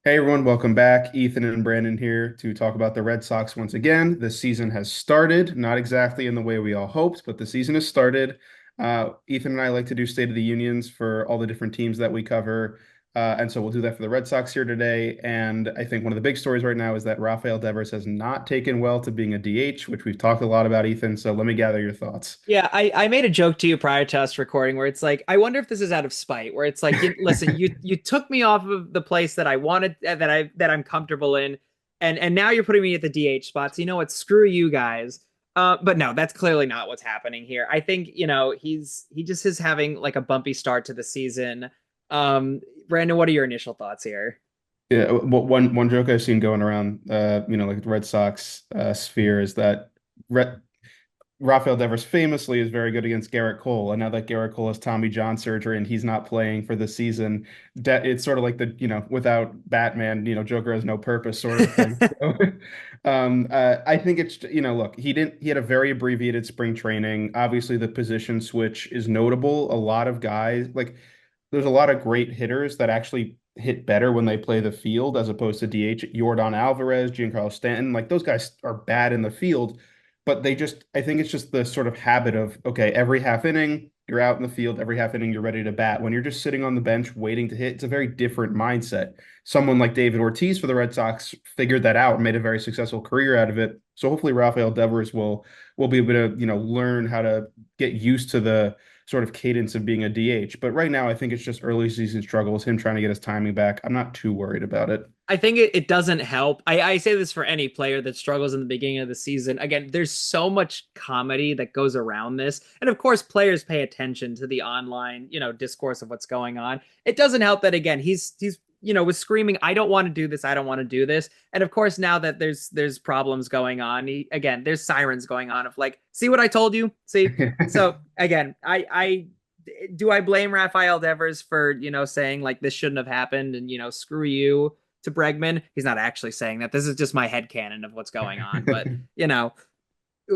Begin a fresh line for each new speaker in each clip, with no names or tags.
Hey everyone, welcome back. Ethan and Brandon here to talk about the Red Sox once again. The season has started, not exactly in the way we all hoped, but the season has started. Ethan and I like to do State of the Unions for all the different teams that we cover. And so we'll do that for the Red Sox here today. And I think one of the big stories right now is that Rafael Devers has not taken well to being a DH, which we've talked a lot about, Ethan. So let me gather your thoughts.
Yeah, I made a joke to you prior to us recording where it's like, I wonder if this is out of spite, where it's like, listen, you took me off of the place that I wanted that I'm comfortable in, and now you're putting me at the DH spot. So you know what? Screw you guys. But no, that's clearly not what's happening here. I think, he just is having like a bumpy start to the season. Brandon, what are your initial thoughts here?
Yeah, one joke I've seen going around, like the Red Sox sphere is that Rafael Devers famously is very good against Garrett Cole, and now that Garrett Cole has Tommy John surgery and he's not playing for the season, it's sort of like the without Batman, Joker has no purpose sort of thing. So, I think it's look, he had a very abbreviated spring training. Obviously, the position switch is notable. A lot of guys there's a lot of great hitters that actually hit better when they play the field as opposed to DH. Jordan Alvarez, Giancarlo Stanton, like those guys are bad in the field, but I think it's just the sort of habit of, okay, every half inning, you're out in the field, every half inning, you're ready to bat. When you're just sitting on the bench waiting to hit, it's a very different mindset. Someone like David Ortiz for the Red Sox figured that out and made a very successful career out of it. So hopefully Rafael Devers will be able to, learn how to get used to the sort of cadence of being a DH. But right now, I think it's just early season struggles, him trying to get his timing back. I'm not too worried about it.
I think it doesn't help. I say this for any player that struggles in the beginning of the season. Again, there's so much comedy that goes around this. And of course, players pay attention to the online, discourse of what's going on. It doesn't help that again, he's was screaming, I don't want to do this, I don't want to do this. And of course, now that there's problems going on, there's sirens going on of like, see what I told you? See? So again, I do I blame Rafael Devers for, saying like this shouldn't have happened and screw you to Bregman. He's not actually saying that. This is just my headcanon of what's going on. But,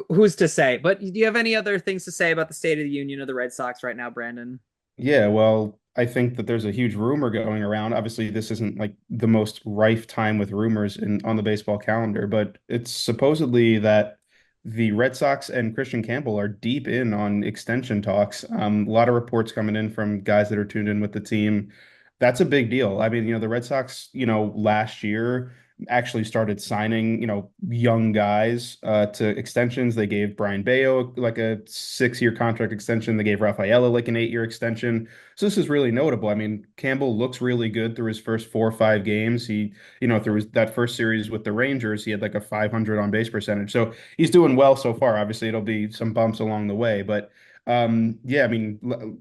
who's to say? But do you have any other things to say about the State of the Union of the Red Sox right now, Brandon?
Yeah, well, I think that there's a huge rumor going around. Obviously, this isn't like the most rife time with rumors on the baseball calendar, but it's supposedly that the Red Sox and Kristian Campbell are deep in on extension talks. A lot of reports coming in from guys that are tuned in with the team. That's a big deal. I mean, the Red Sox, last year actually started signing, young guys to extensions. They gave Brian Bayo like a 6-year contract extension. They gave Rafaela like an 8-year extension. So this is really notable. I mean, Campbell looks really good through his first 4 or 5 games. Through that first series with the Rangers, he had like a 500 on base percentage. So he's doing well so far. Obviously, it'll be some bumps along the way, but yeah, I mean,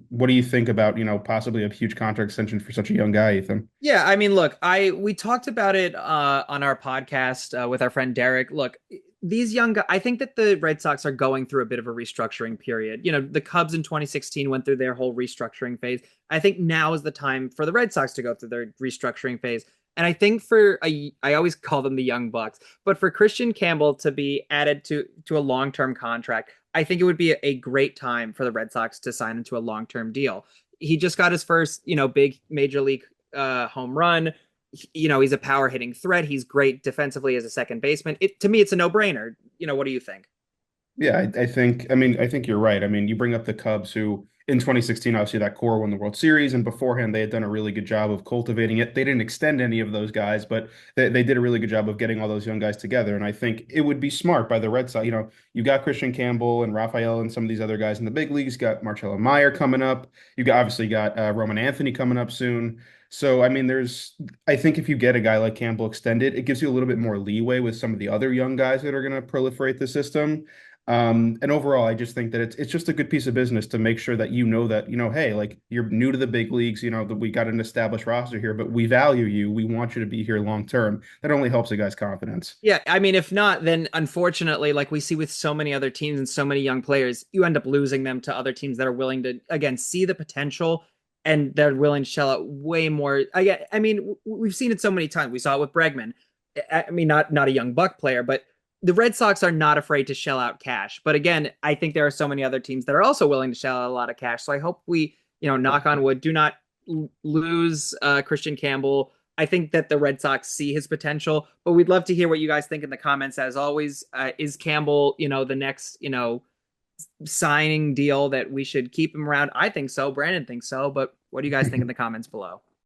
what do you think about, possibly a huge contract extension for such a young guy, Ethan?
Yeah, I mean, look, I we talked about it on our podcast with our friend Derek. Look, these young guys, I think that the Red Sox are going through a bit of a restructuring period. The Cubs in 2016 went through their whole restructuring phase. I think now is the time for the Red Sox to go through their restructuring phase. And I think I always call them the young bucks, but for Kristian Campbell to be added to a long-term contract, I think it would be a great time for the Red Sox to sign into a long-term deal. He just got his first, big major league home run. He's a power hitting threat. He's great defensively as a second baseman. To me, it's a no brainer. What do you think?
Yeah, I think you're right. I mean, you bring up the Cubs who in 2016, obviously that core won the World Series, and beforehand they had done a really good job of cultivating it. They didn't extend any of those guys, but they did a really good job of getting all those young guys together. And I think it would be smart by the Red Sox. You got Kristian Campbell and Rafael and some of these other guys in the big leagues. You got Marcelo Meyer coming up. You got Roman Anthony coming up soon. So, I mean, I think if you get a guy like Campbell extended, it gives you a little bit more leeway with some of the other young guys that are going to proliferate the system. And overall, I just think that it's just a good piece of business to make sure that hey, like you're new to the big leagues, that we got an established roster here, but we value you. We want you to be here long term. That only helps a guy's confidence.
Yeah, I mean, if not, then unfortunately, like we see with so many other teams and so many young players, you end up losing them to other teams that are willing to, again, see the potential and they're willing to shell out way more. I mean, we've seen it so many times. We saw it with Bregman. I mean, not a young buck player, but the Red Sox are not afraid to shell out cash. But again, I think there are so many other teams that are also willing to shell out a lot of cash. So I hope we, knock on wood, do not lose Kristian Campbell. I think that the Red Sox see his potential, but we'd love to hear what you guys think in the comments. As always, is Campbell, the next, signing deal that we should keep him around? I think so. Brandon thinks so. But what do you guys think in the comments below?